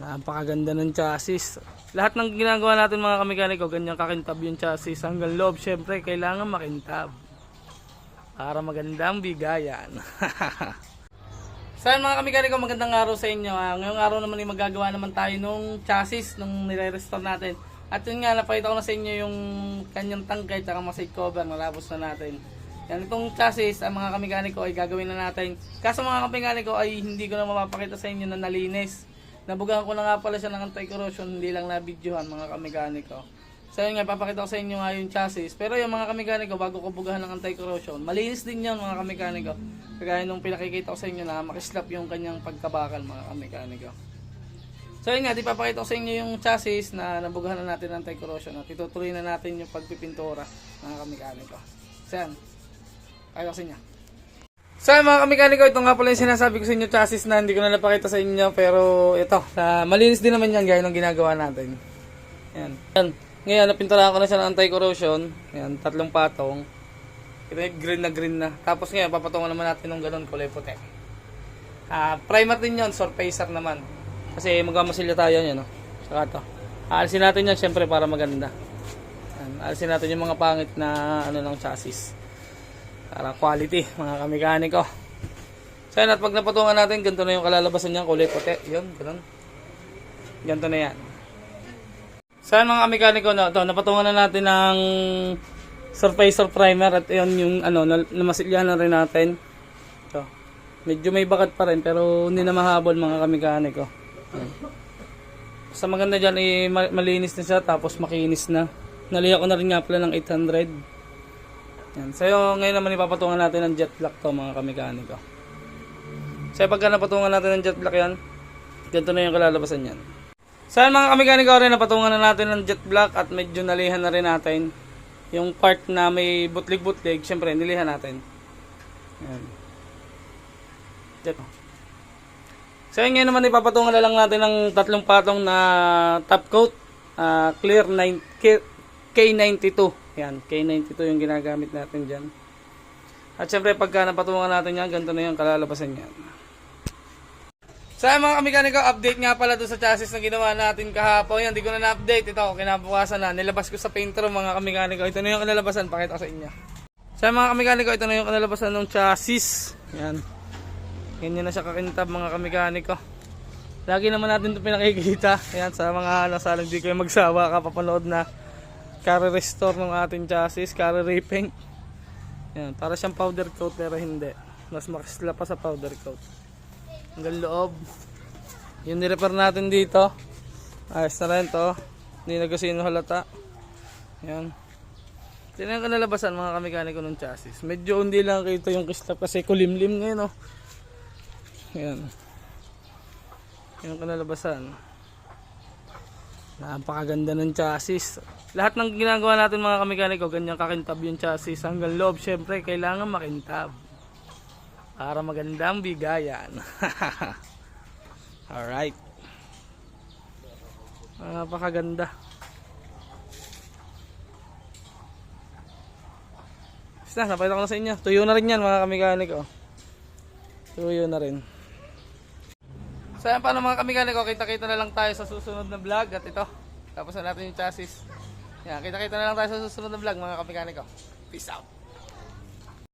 Napakaganda ng chassis. Lahat ng ginagawa natin mga kamekaniko, ganyan kakintab yung chassis. Hanggang loob, syempre, kailangan makintab. Para magandang bigayan. So yun mga kamekaniko, magandang araw sa inyo. Ngayong araw naman ay magagawa naman tayo nung chassis nung nire-restore natin. At yun nga, napakita ko na sa inyo yung kanyang tangkay at maside cover, nalabos na natin. Yan, itong chassis, ang mga kamekaniko ay gagawin na natin. Kaso mga kamekaniko ay hindi ko na mapapakita sa inyo na nalinis. Nabugahan ko na nga pala siya ng anti-corrosion, hindi lang na-videohan mga kamekaniko. So yun nga, papakita ko sa inyo nga yung chassis. Pero yung mga kamekaniko, bago ko bugahan ng anti-corrosion, malinis din yun mga kamekaniko. Kagaya nung pinakikita ko sa inyo na makislap yung kanyang pagkabakal mga kamekaniko. So yun nga, di papakita ko sa inyo yung chassis na nabugahan na natin ng anti-corrosion at itutuloy na natin yung pagpipintura mga kamekaniko. So yan, pakita ko sa inyo. So mga kamekaniko, ito nga pala yung sinasabi ko sa inyo chassis na hindi ko na napakita sa inyo, pero ito, malinis din naman yan gaya ng ginagawa natin. Yan. Yan. Ngayon, napinturahan ko na siya ng anti-corrosion. Yan, 3 patong. Ito yung green na. Tapos ngayon, papatungan naman natin ng ganun kulay puti. Primer din yun, surfacer naman. Kasi magmamasilya tayo yan, no? Saka ito. Aalisin natin yan syempre para maganda. Yan. Aalisin natin yung mga pangit na ng chassis. Para quality, mga kamekaniko. So yan, at pag napatungan natin, ganito na yung kalalabasan niya, kulay puti. Yun, ganun. Ganito na yan. So yan mga kamekaniko, ito, napatungan na natin ng surfacer primer. At yun yung namasilyahan na rin natin. Ito. Medyo may bakat pa rin, pero hindi na mahabol mga kamekaniko. Sa maganda dyan, malinis na siya, tapos makinis na. Naliha ko na rin nga pala ng 800. Yan. So ngayon naman ipapatungan natin ng jet black to mga kamekaniko. So pagka napatungan natin ng jet black yan, ganito na yung kalalabasan yan. So yan mga kamekaniko, rin napatungan na natin ng jet black at medyo nalihan na rin natin yung part na may butlig-butlig, syempre nilihan natin. Yan. Jet. So ngayon naman ipapatungan na lang natin ng 3 patong na top coat, clear K92. Yan, K92 yung ginagamit natin dyan. At syempre pagka napatungan natin yan, ganito na yung kalalabasan yan. So mga kamekaniko, update nga pala doon sa chassis na ginawa natin kahapon. Yan, di ko na na-update. Ito, kinabukasan na. Nilabas ko sa painter mga kamekaniko. Ito na yung kalalabasan, pakita ko sa inyo. So mga kamekaniko, ito na yung kalalabasan ng chassis. Yan. Ganyan na siya kakintab mga kamekaniko. Lagi naman natin ito pinakikita. Yan, sa mga nasalang di kayo magsawa kapapanood na carry restore ng ating chassis, carry repaint. Yan, para siyang powder coat pero hindi. Mas makisla pa sa powder coat. Hanggang loob. Yung nirepair natin dito, ayos na rin to. Hindi na kasi halata. Yan. Tingnan ko nalabasan mga kamekaniko ng chassis. Medyo hindi lang kita yung kislap kasi kulimlim ngayon, oh. Yan. Yung kanalabasan. Napakaganda ng chassis. Lahat ng ginagawa natin mga kamekaniko, ganyan kakintab yung chassis. Hanggang loob, syempre, kailangan makintab. Para magandang bigayan. Alright. Napakaganda. Basta, napakita ko na sa inyo. Tuyo na rin yan mga kamekaniko. Tuyo na rin. So yan, paano mga kamekaniko, kita-kita na lang tayo sa susunod na vlog. At ito, tapos na natin yung chassis. Yan, kita-kita na lang tayo sa susunod na vlog mga kamekaniko. Peace out.